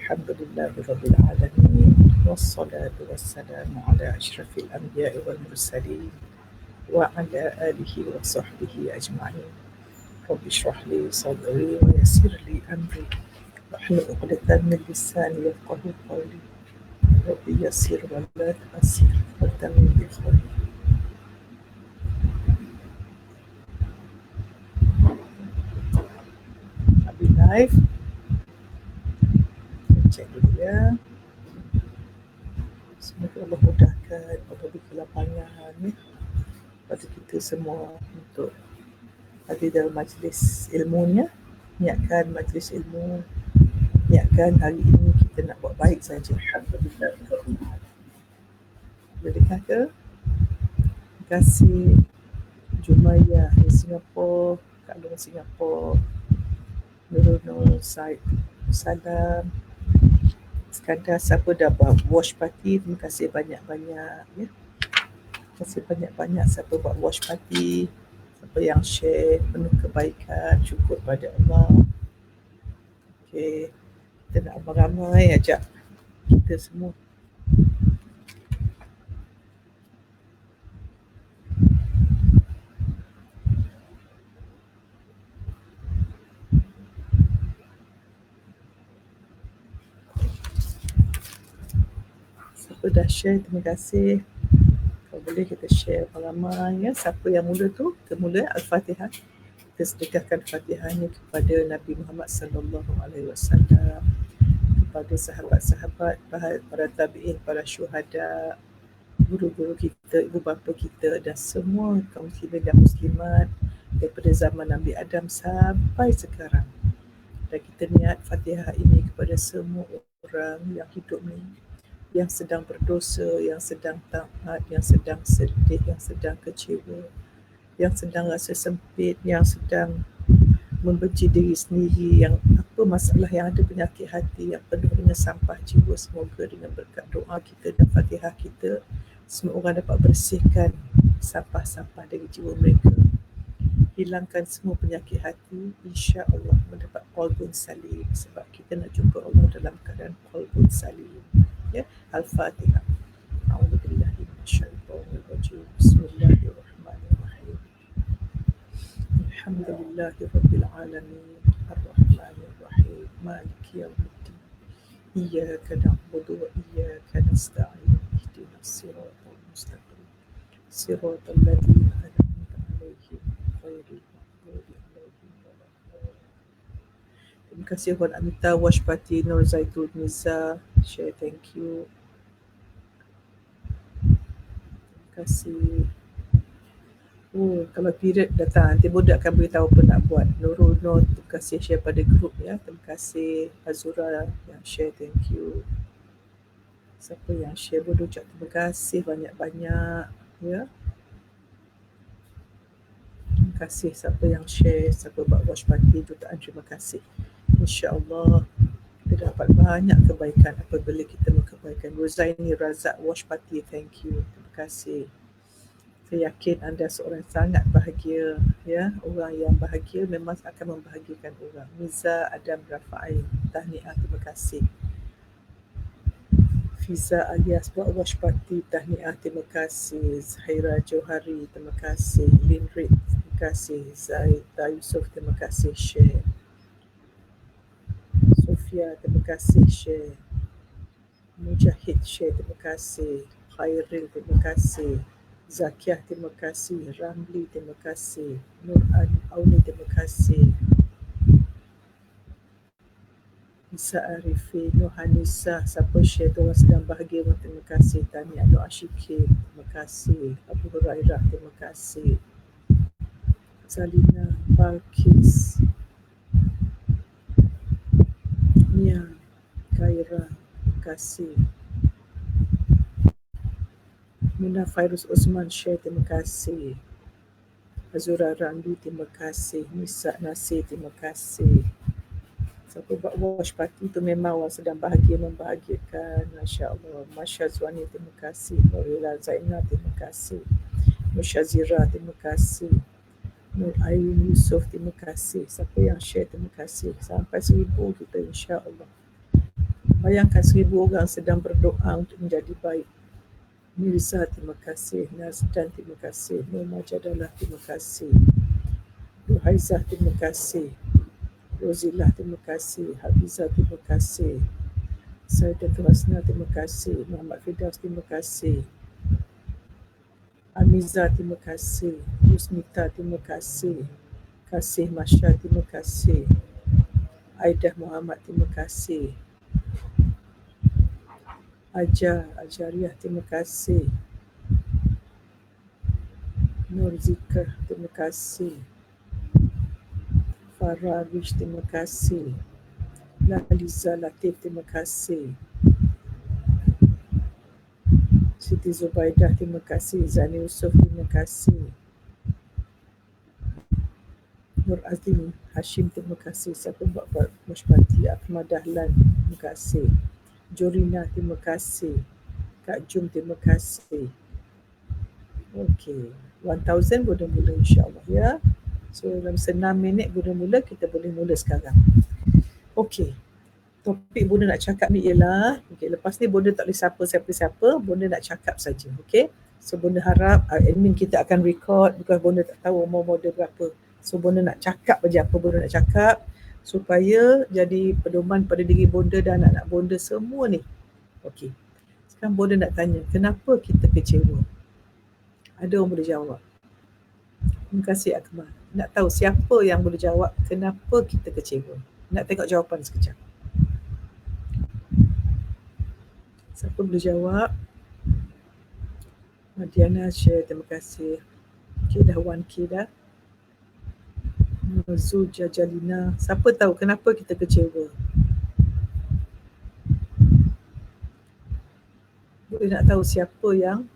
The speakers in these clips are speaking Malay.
Alhamdulillahi Rabbil Alamin. Wassalatu wassalamu ala ashrafil anbiya'i wal mursalin wa ala alihi wa sahbihi ajma'in. Rabbi shrah li sadri wa yassir li amri wahlul 'uqdatam min lisani yafqahu qawli. Rabbi yassir wa la tu'assir wa tamim bil khair. Abi live. Cek dulu ya. Semoga Allah mudahkan, Allah beri kelapangan pada kita semua untuk hadir dalam majlis ilmunya. Niatkan majlis ilmu, niatkan hari ini kita nak buat baik saja. Alhamdulillah. Bolehkah ke? Terima kasih Jumaiyah di Singapura, Kak Long Singapura, Nurul Said Salam, Iskandar, siapa dah buat watch party, terima kasih banyak-banyak ya. Terima kasih banyak-banyak siapa buat watch party, siapa yang share penuh kebaikan, syukur pada Allah. Okey, kita nak ramai ajak kita semua. Siapa dah share, terima kasih. Kalau boleh kita share ramai ya. Siapa yang mula tu, kita mula Al-Fatihah. Kita sedekahkan Fatihahnya kepada Nabi Muhammad sallallahu alaihi wasallam, kepada sahabat-sahabat, para tabi'in, para syuhada, guru-guru kita, ibu bapa kita dan semua kaum muslimin dan muslimat daripada zaman Nabi Adam sampai sekarang. Dan kita niat Fatihah ini kepada semua orang yang hidup ni, yang sedang berdosa, yang sedang taat, yang sedang sedih, yang sedang kecewa, yang sedang rasa sempit, yang sedang membenci diri sendiri, yang apa masalah, yang ada penyakit hati, yang penuh dengan sampah jiwa. Semoga dengan berkat doa kita dan Fatihah kita, semua orang dapat bersihkan sampah-sampah dari jiwa mereka, hilangkan semua penyakit hati, insya-Allah mendapat qalbun salim, sebab kita nak jumpa Allah dalam keadaan qalbun salim. Ya, Al-Fatihah. A'udzubillahi minasyaitonir rajim. Bismillahirrahmanirrahim. Alhamdulillahi rabbil alamin. Ar-Rahmanir Rahim. Maliki yaumiddin. Iyyaka na'budu wa iyyaka nasta'in. Ihdinas siratal mustaqim. Siratal ladzina an'amta 'alaihim ghairil maghdubi 'alaihim waladdallin. Terima kasih Puan Amita, Wash Party, Nur Zaitun, Niza, share, thank you. Terima kasih. Oh, kalau period datang, nanti budak akan beritahu apa nak buat. Nurul Nur, terima kasih share pada grup ya. Terima kasih Azura yang share, thank you. Siapa yang share boleh ucap terima kasih banyak-banyak ya. Terima kasih siapa yang share, siapa buat watch party, jutaan terima kasih. InsyaAllah kita dapat banyak kebaikan apabila kita berkebaikan. Rozaini Razak, watch party, thank you. Terima kasih. Saya yakin anda seorang sangat bahagia ya. Orang yang bahagia memang akan membahagiakan orang. Miza Adam Rafai, tahniah, terima kasih. Fiza alias buat watch party, tahniah, terima kasih. Zahira Johari, terima kasih. Linrit, terima kasih. Zaida Yusof, terima kasih share. Sofia, terima kasih share. Mujahid share, terima kasih. Khairil, terima kasih. Zakiah, terima kasih. Ramli, terima kasih. Nur Auni, terima kasih. Isa Arifin, Nuhanisa, siapa share tu orang sedang bahagia, terima kasih. Tahniah. Nur Ashikin, terima kasih. Abu Hurairah, terima kasih. Zalina, Balkis, Mia, Kaira, terima kasih. Muna Fairuz Osman share, terima kasih. Azura Ramli, terima kasih. Nisa Nasir, terima kasih. Siapa buat watch party tu memang orang sedang bahagia, membahagiakan. Masya Allah. Masya Zuani, terima kasih. Nurila Zainal, terima kasih. Nur Syazira, terima kasih. Nur Ain Yusof, terima kasih. Siapa yang share, terima kasih. Sampai 1000 kita, insya Allah. Bayangkan 1,000 orang sedang berdoa untuk menjadi baik. Mirza, terima kasih. Nazdan, terima kasih. Nur Majadalah, terima kasih. Ruhaizah, terima kasih. Rozilah, terima kasih. Hafizah, terima kasih. Saidatul Hasna, terima kasih. Muhammad Firdaus, terima kasih. Amiza, terima kasih. Yusmita, terima kasih. Kasih Masya, terima kasih. Aidah Muhammad, terima kasih. Ajariah, terima kasih. Nur Zikr, terima kasih. Farah Rish, terima kasih. Laliza Latif, terima kasih. Siti Zubaidah, terima kasih. Zani Yusuf, terima kasih. Nur Azim Hashim, terima kasih. Siapa buat Mushbati Ahmad Dahlan, terima kasih. Jorina, terima kasih. Kak Jum, terima kasih. Okey, 1000 boleh mula insyaAllah ya. So dalam 6 minit boleh mula, kita boleh mula sekarang. Okey, topik Bunda nak cakap ni ialah, lepas ni Bunda tak boleh siapa-siapa, Bunda nak cakap saja. Okey, so Bunda harap admin kita akan record, because Bunda tak tahu umur Bunda berapa. So Bunda nak cakap aja apa Bunda nak cakap, supaya jadi pedoman pada diri Bunda dan anak-anak Bunda semua ni. Okey, sekarang Bunda nak tanya, kenapa kita kecewa? Ada orang boleh jawab? Terima kasih Akmal. Nak tahu siapa yang boleh jawab kenapa kita kecewa? Nak tengok jawapan sekejap. Siapa boleh jawab? Madiana share, terima kasih. Okay, dah 1K dah. Zul Jajalina. Siapa tahu kenapa kita kecewa? Boleh nak tahu siapa yang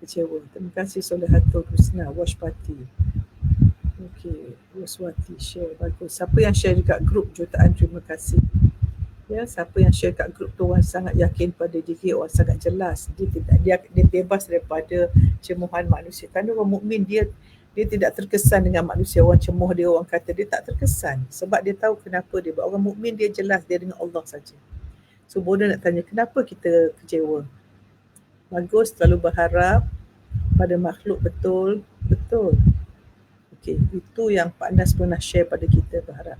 kecewa? Terima kasih Solehatul Husna, Wash Party. Okey, Roswati share, bagus. Siapa yang share dekat grup jutaan, terima kasih. Ya, siapa yang share kat grup tu orang sangat yakin pada diri, orang sangat jelas. Dia bebas daripada cemuhan manusia. Kerana orang mukmin dia tidak terkesan dengan manusia. Orang cemuh dia, orang kata dia tak terkesan. Sebab dia tahu kenapa dia. Orang mukmin dia jelas, dia dengan Allah saja. So Bunda nak tanya, kenapa kita kecewa? Bagus, terlalu berharap pada makhluk, betul. Okey, itu yang Pak Nas pernah share pada kita, berharap.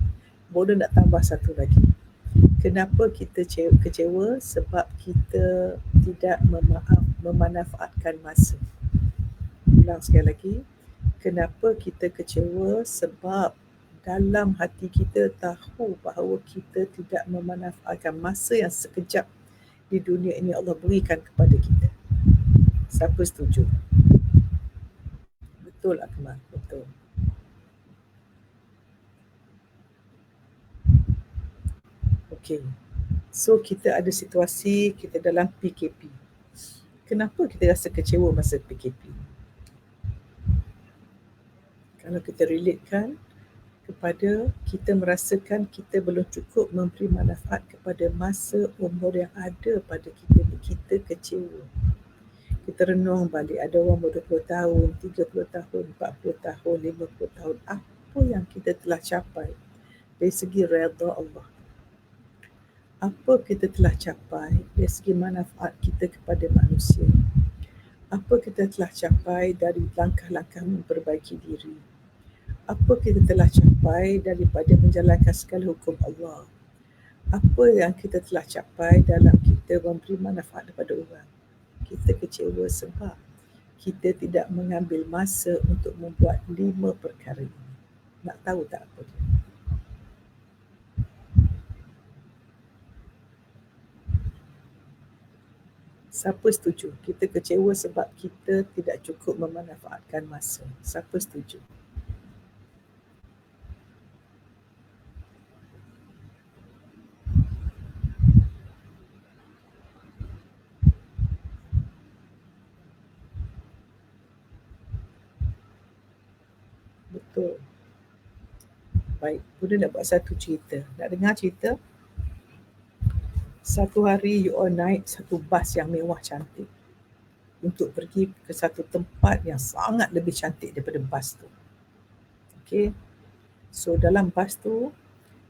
Bunda nak tambah satu lagi. Kenapa kita kecewa? Sebab kita tidak memanfaatkan masa. Ulang sekali lagi. Kenapa kita kecewa? Sebab dalam hati kita tahu bahawa kita tidak memanfaatkan masa yang sekejap di dunia ini Allah berikan kepada kita. Siapa setuju? Betul Akmal, betul. Okey. So kita ada situasi, kita dalam PKP. Kenapa kita rasa kecewa masa PKP? Kalau kita relatekan kepada kita merasakan kita belum cukup memberi manfaat kepada masa umur yang ada pada kita, kita kecewa. Kita renung balik, ada orang ber-20 tahun, 30 tahun, 40 tahun, 50 tahun. Apa yang kita telah capai dari segi redha Allah? Apa kita telah capai dari segi manfaat kita kepada manusia? Apa kita telah capai dari langkah-langkah memperbaiki diri? Apa kita telah capai daripada menjalankan segala hukum Allah? Apa yang kita telah capai dalam kita memberi manfaat kepada orang? Kita kecewa sebab kita tidak mengambil masa untuk membuat 5 perkara ini. Nak tahu tak apa dia? Siapa setuju? Kita kecewa sebab kita tidak cukup memanfaatkan masa. Siapa setuju? Betul. Baik, Bunda nak buat satu cerita. Nak dengar cerita? Satu hari you all naik satu bas yang mewah cantik untuk pergi ke satu tempat yang sangat lebih cantik daripada bas tu. Okay. So dalam bas tu,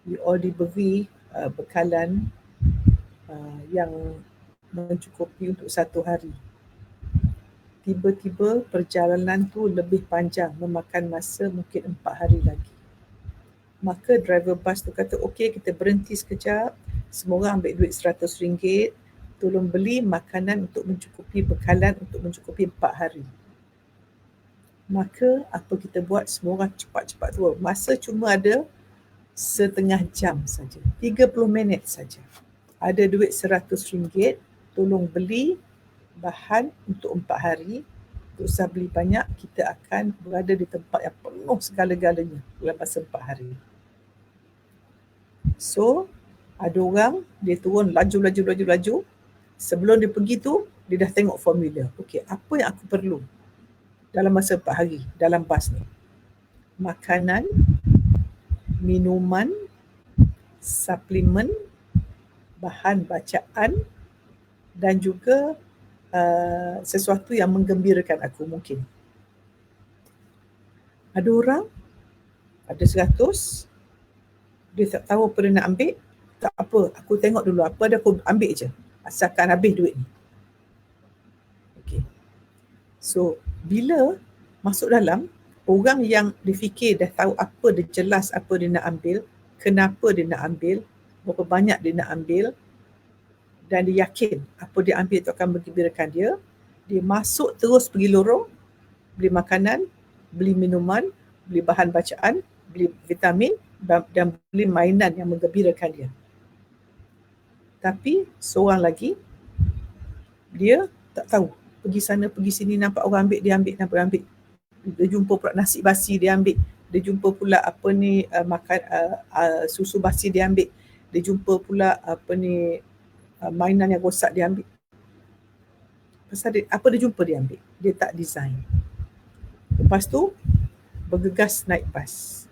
you all diberi bekalan yang mencukupi untuk satu hari. Tiba-tiba perjalanan tu lebih panjang, memakan masa mungkin 4 hari lagi. Maka driver bas tu kata, okey, kita berhenti sekejap, semua orang ambil duit RM100, tolong beli makanan untuk mencukupi bekalan untuk mencukupi 4 hari. Maka apa kita buat, semua orang cepat-cepat turun. Masa cuma ada setengah jam saja, 30 minit saja. Ada duit RM100, tolong beli bahan untuk 4 hari. Tak usah beli banyak, kita akan berada di tempat yang penuh segala-galanya dalam masa 4 hari. So, ada orang, dia turun laju. Sebelum dia pergi tu, dia dah tengok formula. Okey, apa yang aku perlu dalam masa 4 hari dalam bas ni? Makanan, minuman, suplemen, bahan bacaan dan juga sesuatu yang menggembirakan aku mungkin. Ada orang, ada 100, dia tak tahu apa dia nak ambil. Tak apa, aku tengok dulu apa ada aku ambil je, asalkan habis duit ni. Okay. So, bila masuk dalam, orang yang difikir dah tahu apa, dia jelas apa dia nak ambil, kenapa dia nak ambil, berapa banyak dia nak ambil, dan dia yakin apa dia ambil itu akan menggembirakan dia, dia masuk terus pergi lorong, beli makanan, beli minuman, beli bahan bacaan, beli vitamin dan beli mainan yang menggembirakan dia. Tapi seorang lagi, dia tak tahu. Pergi sana, pergi sini, nampak orang ambil, dia ambil. Dia jumpa pula nasi basi, dia ambil. Dia jumpa pula susu basi, dia ambil. Dia jumpa pula mainan yang rosak, dia ambil. Pasal apa dia jumpa, dia ambil. Dia tak design. Lepas tu, bergegas naik bas.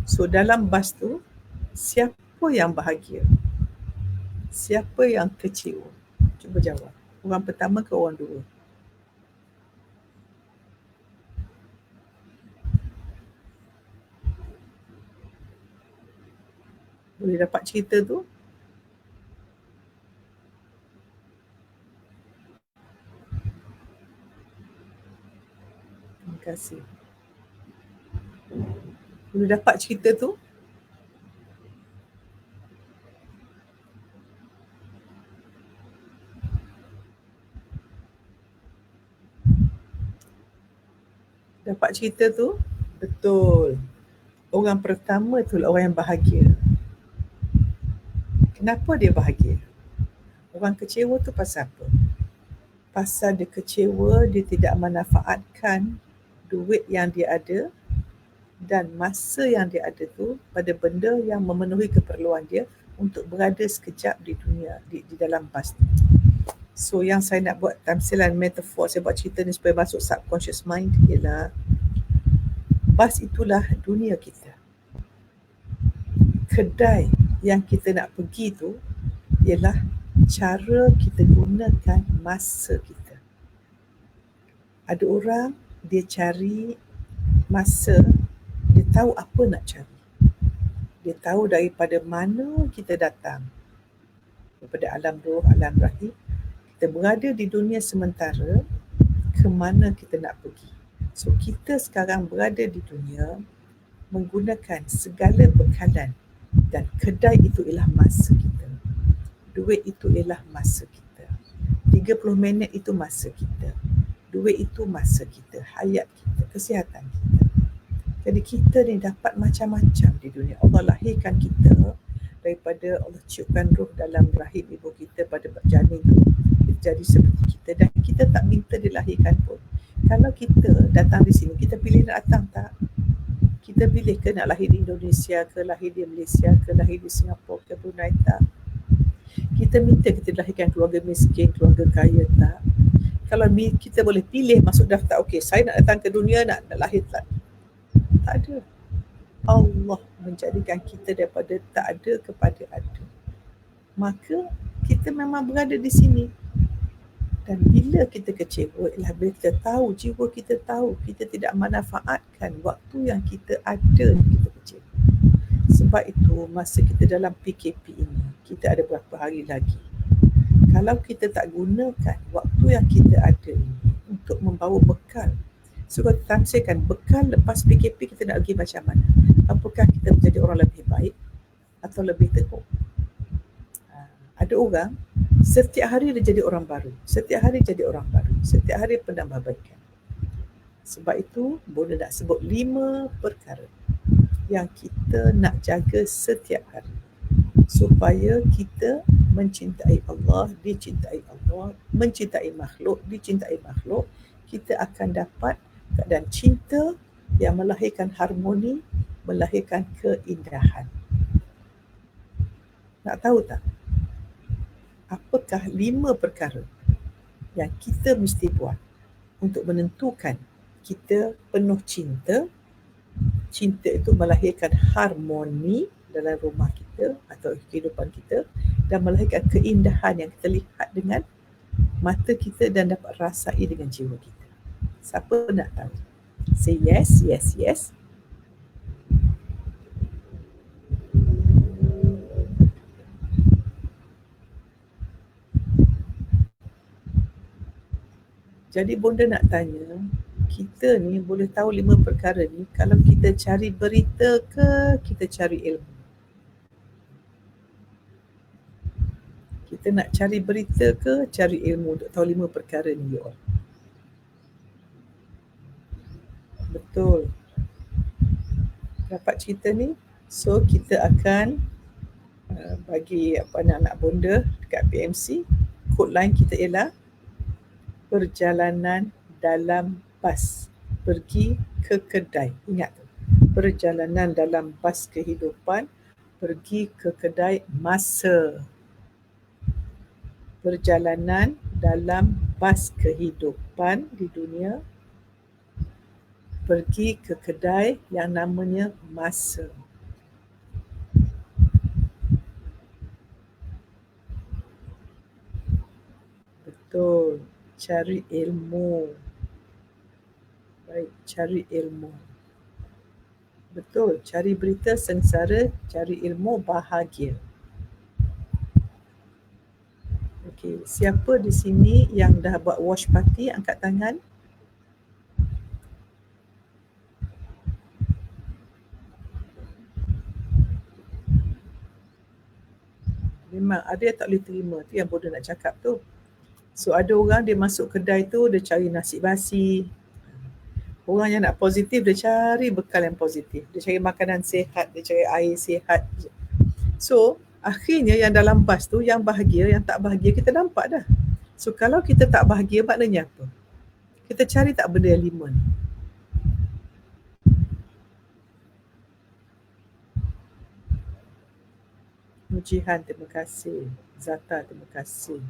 So dalam bas tu, siapa yang bahagia? Siapa yang kecewa? Cuba jawab. Orang pertama ke orang dua? Boleh dapat cerita tu? Terima kasih. Boleh dapat cerita tu? Dapat cerita tu? Betul. Orang pertama tu lah orang yang bahagia. Kenapa dia bahagia? Orang kecewa tu pasal apa? Pasal dia kecewa, dia tidak manfaatkan duit yang dia ada dan masa yang dia ada tu pada benda yang memenuhi keperluan dia untuk berada sekejap di dunia, di dalam bas ni. So yang saya nak buat tamsilan metafor, saya buat cerita ni supaya masuk subconscious mind, ialah bas itulah dunia kita. Kedai yang kita nak pergi tu ialah cara kita gunakan masa kita. Ada orang, dia cari masa, dia tahu apa nak cari. Dia tahu daripada mana kita datang, daripada alam roh, alam rahim. Kita berada di dunia sementara, ke mana kita nak pergi. So kita sekarang berada di dunia menggunakan segala bekalan, dan kedai itu ialah masa kita. Duit itu ialah masa kita. 30 minit itu masa kita. Duit itu masa kita, hayat kita, kesihatan kita. Jadi kita ni dapat macam-macam di dunia. Allah lahirkan kita daripada Allah ciupkan roh dalam rahim ibu kita pada janin tu, jadi seperti kita, dan kita tak minta dilahirkan pun. Kalau kita datang di sini, kita pilih nak datang tak? Kita pilih ke nak lahir di Indonesia ke, lahir di Malaysia ke, lahir di Singapura ke, Brunei tak? Kita minta kita dilahirkan keluarga miskin, keluarga kaya tak? Kalau kita boleh pilih masuk daftar, okey, saya nak datang ke dunia, nak lahir tak? Tak ada. Allah menjadikan kita daripada tak ada kepada ada. Maka kita memang berada di sini. Dan bila kita kecewa, ialah bila kita tahu, jiwa kita tahu kita tidak manfaatkan waktu yang kita ada, kita kecewa. Sebab itu masa kita dalam PKP ini, kita ada berapa hari lagi. Kalau kita tak gunakan waktu yang kita ada ini untuk membawa bekal, so kalau tafsirkan bekal lepas PKP kita nak pergi macam mana? Apakah kita menjadi orang lebih baik atau lebih teruk? Ada orang setiap hari dia jadi orang baru, setiap hari jadi orang baru, setiap hari penambahbaikan. Sebab itu Bonda nak sebut 5 perkara yang kita nak jaga setiap hari supaya kita mencintai Allah, dicintai Allah, mencintai makhluk, dicintai makhluk. Kita akan dapat keadaan cinta yang melahirkan harmoni, melahirkan keindahan. Nak tahu tak apakah 5 perkara yang kita mesti buat untuk menentukan kita penuh cinta? Cinta itu melahirkan harmoni dalam rumah kita atau kehidupan kita dan melahirkan keindahan yang kita lihat dengan mata kita dan dapat rasai dengan jiwa kita. Siapa nak tahu? Say yes, yes, yes. Jadi Bonda nak tanya, kita ni boleh tahu 5 perkara ni kalau kita cari berita ke kita cari ilmu? Kita nak cari berita ke cari ilmu untuk tahu 5 perkara ni, you all? Betul. Dapat cerita ni? So kita akan bagi anak-anak Bonda dekat PMC. Kod line kita ialah perjalanan dalam bas pergi ke kedai. Ingat tu. Perjalanan dalam bas kehidupan pergi ke kedai masa. Perjalanan dalam bas kehidupan di dunia pergi ke kedai yang namanya masa. Betul. Cari ilmu. Baik, cari ilmu. Betul. Cari berita sengsara, cari ilmu bahagia. Okey, siapa di sini yang dah buat watch party? Angkat tangan. Memang ada yang tak boleh terima. Tu yang Bonda nak cakap tu. So ada orang dia masuk kedai tu, dia cari nasi basi. Orang yang nak positif, dia cari bekal yang positif. Dia cari makanan sihat, dia cari air sihat. So akhirnya yang dalam bas tu, yang bahagia, yang tak bahagia kita nampak dah. So kalau kita tak bahagia maknanya apa? Kita cari tak benda yang 5 ni? Mujihan, terima kasih. Zata, terima kasih.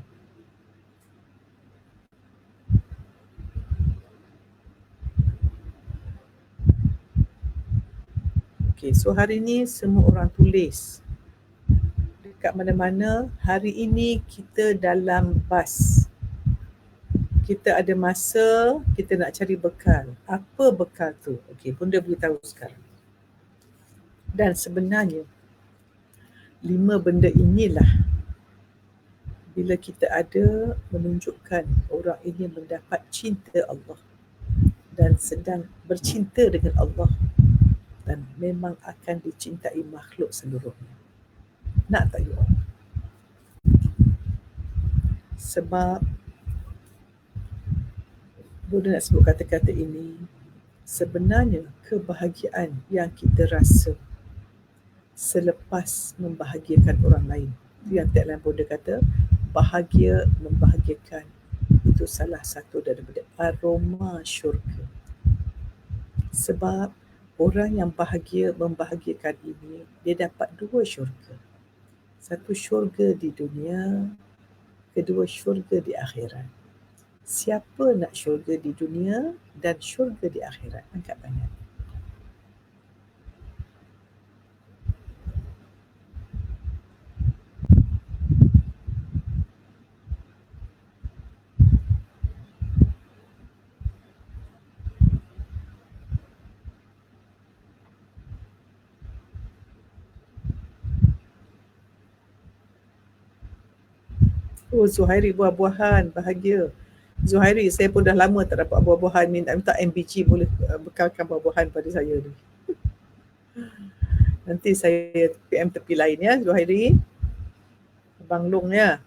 Okay, so hari ni semua orang tulis dekat mana-mana. Hari ini kita dalam bas. Kita ada masa, kita nak cari bekal. Apa bekal tu? Okay, Bonda beritahu sekarang. Dan sebenarnya 5 benda inilah bila kita ada menunjukkan orang ini mendapat cinta Allah dan sedang bercinta dengan Allah dan memang akan dicintai makhluk seluruhnya. Nak tak you all? Sebab Bonda nak sebut kata-kata ini, sebenarnya kebahagiaan yang kita rasa selepas membahagiakan orang lain, itu yang tagline Bonda kata, bahagia membahagiakan, itu salah satu daripada aroma syurga. Sebab orang yang bahagia membahagiakan ini, dia dapat 2 syurga. Satu syurga di dunia, kedua syurga di akhirat. Siapa nak syurga di dunia dan syurga di akhirat? Angkat tangan. Oh, Zuhairi buah-buahan, bahagia. Zuhairi, saya pun dah lama tak dapat buah-buahan, minta MBG boleh bekalkan buah-buahan pada saya ni. Nanti saya PM tepi lain ya, Zuhairi. Abang Long ya.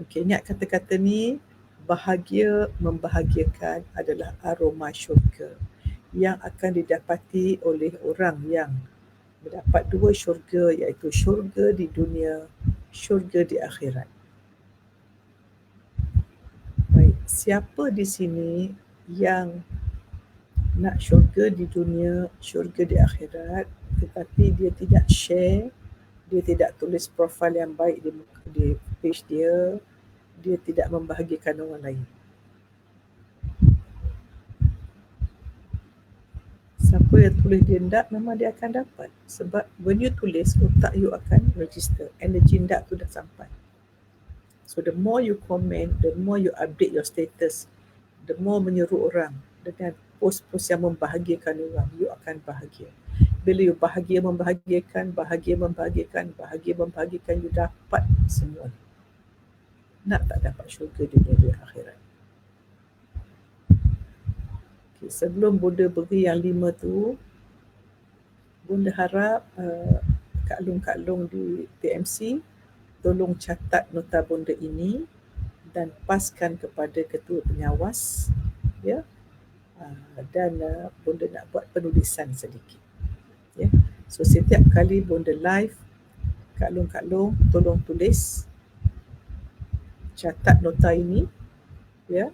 Okey, ingat kata-kata ni, bahagia membahagiakan adalah aroma syurga yang akan didapati oleh orang yang mendapat dua syurga, iaitu syurga di dunia, syurga di akhirat. Baik, siapa di sini yang nak syurga di dunia, syurga di akhirat, tetapi dia tidak share, dia tidak tulis profil yang baik di page dia, dia tidak membahagiakan orang lain. Siapa yang tulis dia ndak, memang dia akan dapat. Sebab when you tulis, otak you akan register. Energy ndak tu dah sampai. So the more you comment, the more you update your status, the more menyeru orang dengan post-post yang membahagiakan orang, you akan bahagia. Bila you bahagia membahagiakan, you dapat semua. Nak tak dapat syurga di dunia akhirat. Okay, sebelum Bunda beri yang 5 tu, Bunda harap Kak Long di PMC tolong catat nota Bunda ini dan paskan kepada ketua pengawas, ya. Dan Bunda nak buat penulisan sedikit, ya. So setiap kali Bunda live, Kak Long tolong tulis, catat nota ini, ya,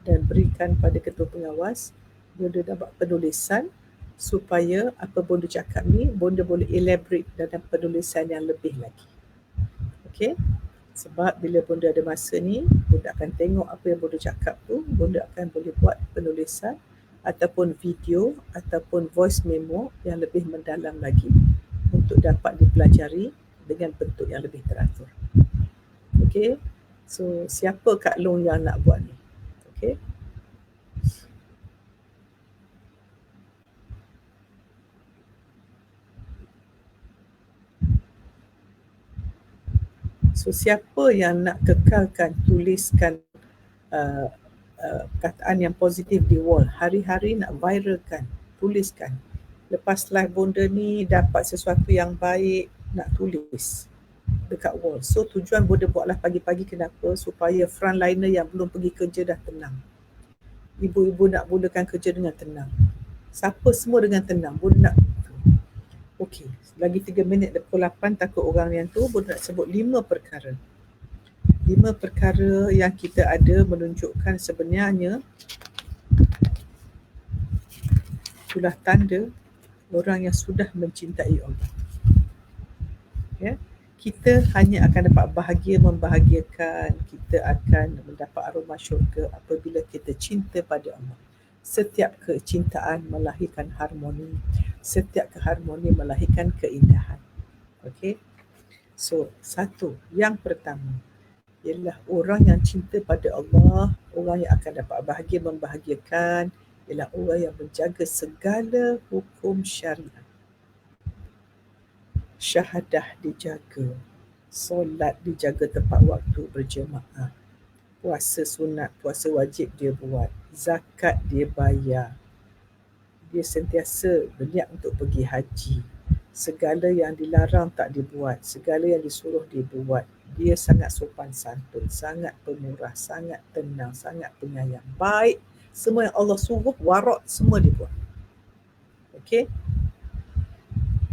dan berikan pada ketua pengawas. Bunda dah buat penulisan supaya apa Bunda cakap ni Bunda boleh elaborate dalam penulisan yang lebih lagi. Okey? Sebab bila Bunda ada masa ni, Bunda akan tengok apa yang Bunda cakap tu, Bunda akan boleh buat penulisan ataupun video ataupun voice memo yang lebih mendalam lagi untuk dapat dipelajari dengan bentuk yang lebih teratur. Okey? So siapa Kak Long yang nak buat ni? Okey? So siapa yang nak kekalkan, tuliskan perkataan yang positif di wall, hari-hari nak viralkan, tuliskan. Lepas live Bunda ni dapat sesuatu yang baik, nak tulis dekat wall. So tujuan Bunda buatlah pagi-pagi kenapa? Supaya frontliner yang belum pergi kerja dah tenang. Ibu-ibu nak mulakan kerja dengan tenang. Siapa semua dengan tenang. Bunda nak, okey, lagi 3 minit pukul 8 takut orang yang tu. Bunda nak sebut 5 perkara. 5 perkara yang kita ada menunjukkan sebenarnya itulah tanda orang yang sudah mencintai Allah. Ya, kita hanya akan dapat bahagia membahagiakan, kita akan mendapat aroma syurga apabila kita cinta pada Allah. Setiap kecintaan melahirkan harmoni, setiap keharmoni melahirkan keindahan. Okey. So, satu, yang pertama ialah orang yang cinta pada Allah, orang yang akan dapat bahagia membahagiakan ialah orang yang menjaga segala hukum syariat. Syahadah dijaga, solat dijaga tepat waktu berjemaah, puasa sunat, puasa wajib dia buat, zakat dia bayar, dia sentiasa berniat untuk pergi haji, segala yang dilarang tak dibuat, segala yang disuruh dia buat. Dia sangat sopan santun, sangat pemurah, sangat tenang, sangat penyayang, baik. Semua yang Allah suruh, warak, semua dia buat. Okey.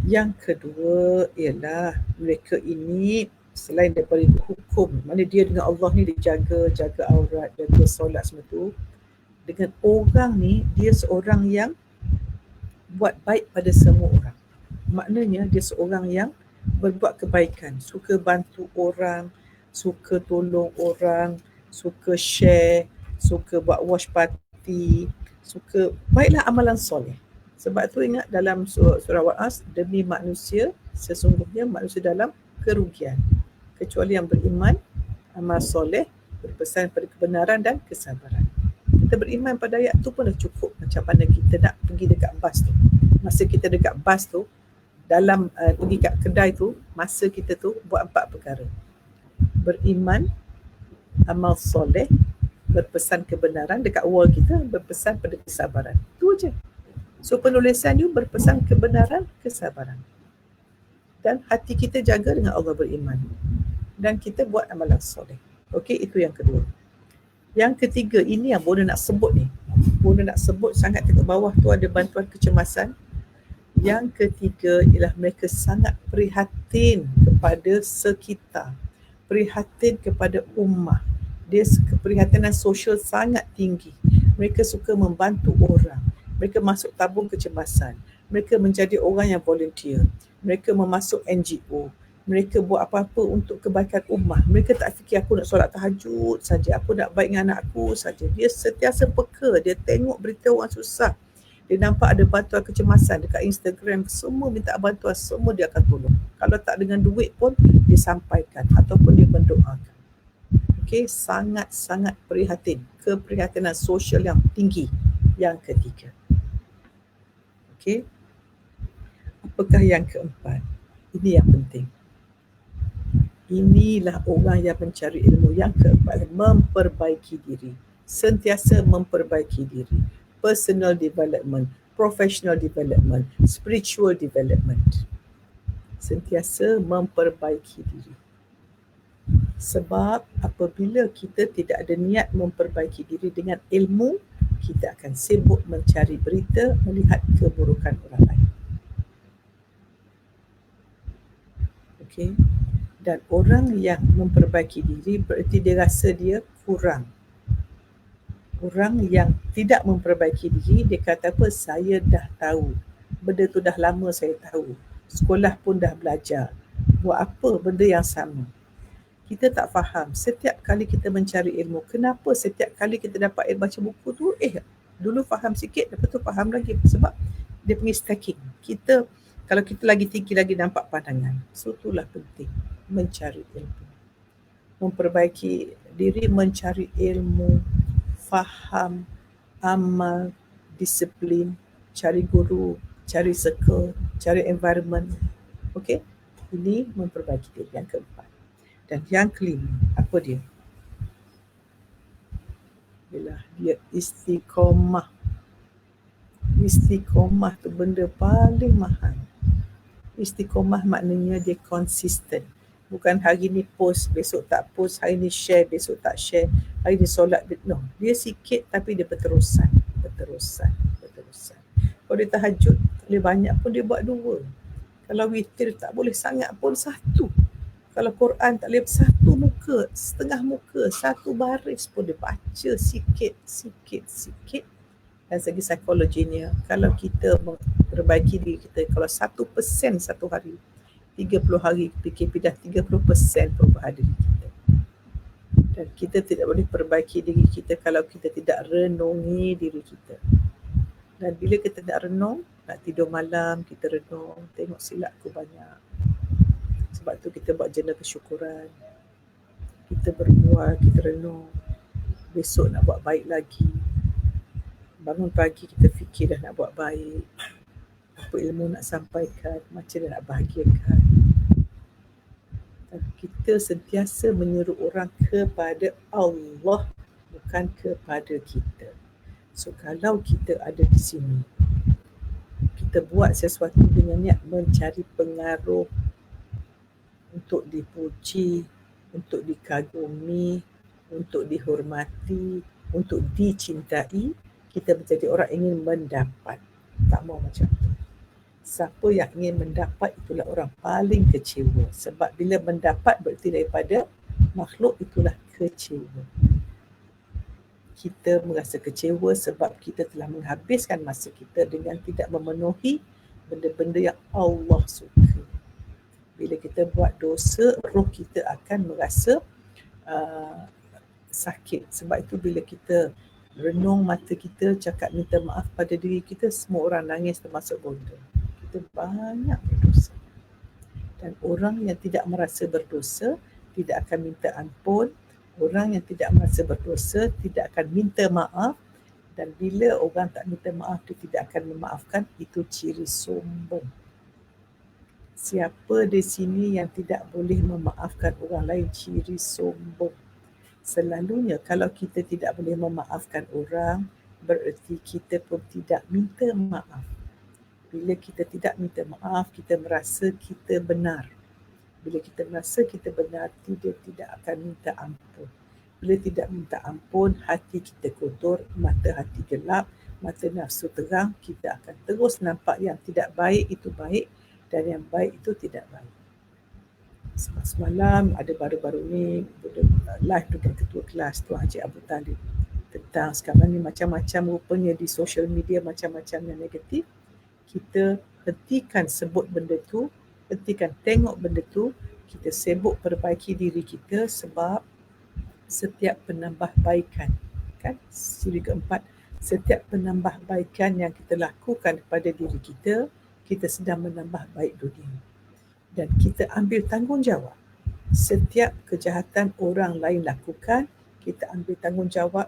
Yang kedua ialah mereka ini selain daripada hukum, mana dia dengan Allah ni jaga aurat, jaga solat semua tu, dengan orang ni dia seorang yang buat baik pada semua orang. Maknanya dia seorang yang berbuat kebaikan, suka bantu orang, suka tolong orang, suka share, suka buat wash party, suka baiklah amalan soleh. Sebab tu ingat dalam surah Wa'as, demi manusia sesungguhnya manusia dalam kerugian kecuali yang beriman, amal soleh, berpesan pada kebenaran dan kesabaran. Kita beriman pada ayat tu pun dah cukup. Macam mana kita nak pergi dekat bas tu, masa kita dekat bas tu, dalam pergi kat kedai tu, masa kita tu buat 4 perkara. beriman, amal soleh, berpesan kebenaran. Dekat wall kita berpesan pada kesabaran. Itu je. So penulisan you berpesan kebenaran, kesabaran. Dan hati kita jaga dengan Allah beriman. Dan kita buat amalan soleh. Okey, itu yang kedua. Yang ketiga, ini yang Bona nak sebut ni. Bona nak sebut sangat dekat bawah tu ada bantuan kecemasan. Yang ketiga ialah mereka sangat prihatin kepada sekitar, prihatin kepada ummah. Dia keprihatinan sosial sangat tinggi. Mereka suka membantu orang. Mereka masuk tabung kecemasan. Mereka menjadi orang yang volunteer. Mereka memasuk NGO. Mereka buat apa-apa untuk kebaikan ummah. Mereka tak fikir aku nak solat tahajud saja, aku nak baik dengan anak aku saja. Dia sentiasa peka. Dia tengok berita orang susah. Dia nampak ada bantuan kecemasan dekat Instagram, semua minta bantuan, semua dia akan tolong. Kalau tak dengan duit pun, dia sampaikan ataupun dia mendoakan. Okey, sangat-sangat prihatin. Keprihatinan sosial yang tinggi. Yang ketiga. Okey. Apakah yang keempat? Ini yang penting. Inilah orang yang mencari ilmu. Yang keempat, memperbaiki diri. Sentiasa memperbaiki diri. Personal development, professional development, spiritual development. Sentiasa memperbaiki diri. Sebab apabila kita tidak ada niat memperbaiki diri dengan ilmu, kita akan sibuk mencari berita, melihat keburukan orang lain. Okey. Dan orang yang memperbaiki diri berarti dia rasa dia kurang. Orang yang tidak memperbaiki diri, dia kata apa? Saya dah tahu. Benda tu dah lama saya tahu. Sekolah pun dah belajar. Buat apa benda yang sama? Kita tak faham. Setiap kali kita mencari ilmu, kenapa setiap kali kita dapat baca buku tu, dulu faham sikit, lepas tu faham lagi. Sebab dia punya stacking. Kalau kita lagi tinggi lagi nampak pandangan. So itulah penting. Mencari ilmu. Memperbaiki diri, mencari ilmu, faham, amal, disiplin, cari guru, cari circle, cari environment. Okey? Ini memperbaiki diri yang keempat. Dan yang kelima, apa dia? Ialah dia istiqomah. Istiqomah tu benda paling mahal. Istiqomah maknanya dia konsisten. Bukan hari ni post, besok tak post, hari ni share, besok tak share, hari ni solat. No, dia sikit tapi dia berterusan. Kalau dia tahajud, tak boleh banyak pun dia buat 2. Kalau witir tak boleh sangat pun 1. Kalau Quran tak boleh 1 muka, setengah muka, 1 baris pun dia baca sikit. Dan segi psikologinya, kalau kita memperbaiki diri kita, kalau 1% satu hari, 30 hari PKP dah 30% perubahan diri kita. Dan kita tidak boleh perbaiki diri kita kalau kita tidak renungi diri kita. Dan bila kita nak renung, nak tidur malam, kita renung, tengok silapku banyak. Sebab tu kita buat jurnal kesyukuran. Kita berbual, kita renung. Besok nak buat baik lagi. Bangun pagi kita fikir dah nak buat baik. Apa ilmu nak sampaikan, macam mana nak bahagiakan. Dan kita sentiasa menyeru orang kepada Allah, bukan kepada kita. So kalau kita ada di sini, kita buat sesuatu dengan niat mencari pengaruh, untuk dipuji, untuk dikagumi, untuk dihormati, untuk dicintai, kita menjadi orang ingin mendapat. Tak mau macam tu. Siapa yang ingin mendapat, itulah orang paling kecewa. Sebab bila mendapat berarti daripada makhluk, itulah kecewa. Kita merasa kecewa sebab kita telah menghabiskan masa kita dengan tidak memenuhi benda-benda yang Allah suka. Bila kita buat dosa, roh kita akan merasa sakit. Sebab itu bila kita renung mata kita, cakap minta maaf pada diri kita, semua orang nangis termasuk Bonda. Kita banyak berdosa. Dan orang yang tidak merasa berdosa tidak akan minta ampun. Orang yang tidak merasa berdosa tidak akan minta maaf. Dan bila orang tak minta maaf, dia tidak akan memaafkan. Itu ciri sombong. Siapa di sini yang tidak boleh memaafkan orang lain? Ciri sombong. Selalunya kalau kita tidak boleh memaafkan orang, bererti kita pun tidak minta maaf. Bila kita tidak minta maaf, kita merasa kita benar. Bila kita merasa kita benar, kita tidak akan minta ampun. Bila tidak minta ampun, hati kita kotor, mata hati gelap, mata nafsu terang, kita akan terus nampak yang tidak baik itu baik dan yang baik itu tidak baik. Semalam ada baru-baru ni live dengan ketua kelas Tuan Haji Abu Talib tentang sekarang ni macam-macam rupanya di social media, macam-macam yang negatif. Kita hentikan sebut benda tu, hentikan tengok benda tu, kita sibuk perbaiki diri kita sebab setiap penambahbaikan, kan? Siri keempat, setiap penambahbaikan yang kita lakukan kepada diri kita, kita sedang menambah baik dunia. Dan kita ambil tanggungjawab. Setiap kejahatan orang lain lakukan, kita ambil tanggungjawab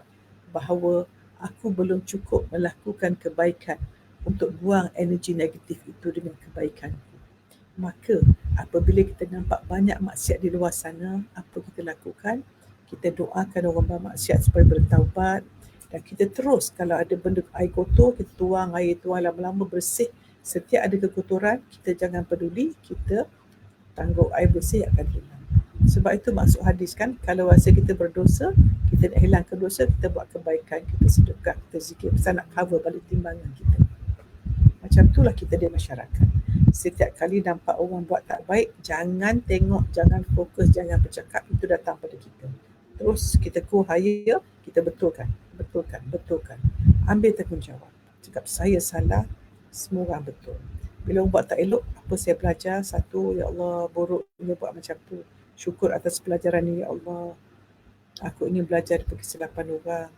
bahawa aku belum cukup melakukan kebaikan untuk buang energi negatif itu dengan kebaikan. Maka apabila kita nampak banyak maksiat di luar sana, apa kita lakukan? Kita doakan orang bermaksiat supaya bertaubat, dan kita terus kalau ada benda air kotor, kita tuang air tu, lama-lama bersih. Setiap ada kekotoran, kita jangan peduli, kita tangguh air bersih akan hilang. Sebab itu maksud hadis kan, kalau rasa kita berdosa, kita nak hilangkan dosa, kita buat kebaikan, kita sedekah, kita zikir, pasal nak cover balik timbangan kita. Macam itulah kita di masyarakat. Setiap kali nampak orang buat tak baik, jangan tengok, jangan fokus, jangan bercakap, itu datang pada kita. Terus kita go higher, kita betulkan. Ambil tanggungjawab. Cakap saya salah, semua orang betul. Bila orang buat tak elok, apa saya belajar? Satu, ya Allah, buruknya buat macam tu. Syukur atas pelajaran ni, ya Allah. Aku ingin belajar daripada kesilapan orang.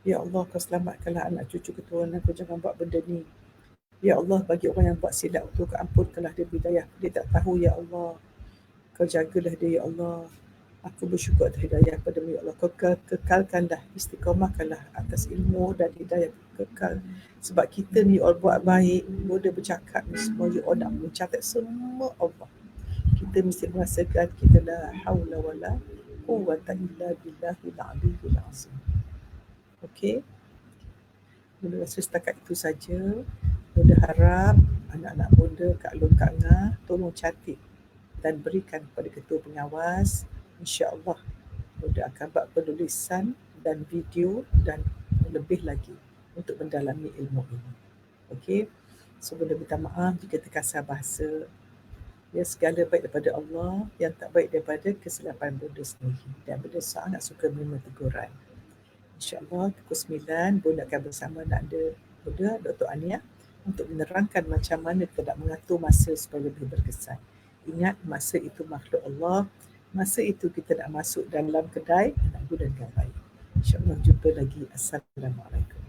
Ya Allah, kau selamatkanlah anak cucu keturunan aku, jangan buat benda ni. Ya Allah, bagi orang yang buat silap tu, kau ampunkanlah dia hidayah. Dia tak tahu, ya Allah. Kau jagalah dia, ya Allah. Aku bersyukur atas hidayah padamu, ya Allah. Kau kekalkanlah, istiqamahkanlah atas ilmu dan hidayah kekal. Sebab kita ni all buat baik, mudah bercakap ni semua, you all nak mencatat semua Allah. Kita mesti merasakan kita la haula wala quwwata illa billahil aliyyil azim. Okey. Mula rasa setakat itu saja. Bunda harap anak-anak bunda, Kak Long, Kak Ngah, tolong catat dan berikan kepada ketua pengawas. InsyaAllah bunda akan buat penulisan dan video dan lebih lagi untuk mendalami ilmu ini. Okey. So bunda minta maaf jika terkasar bahasa. Ya, segala baik daripada Allah, yang tak baik daripada kesilapan bunda sendiri. Dan bunda sangat suka menerima teguran. InsyaAllah pukul 9 bunda akan bersama anak bunda, Dr. Ania, untuk menerangkan macam mana kita nak mengatur masa supaya lebih berkesan. Ingat, masa itu makhluk Allah. Masa itu kita nak masuk dalam kedai, nak gunakan baik. InsyaAllah jumpa lagi. Assalamualaikum.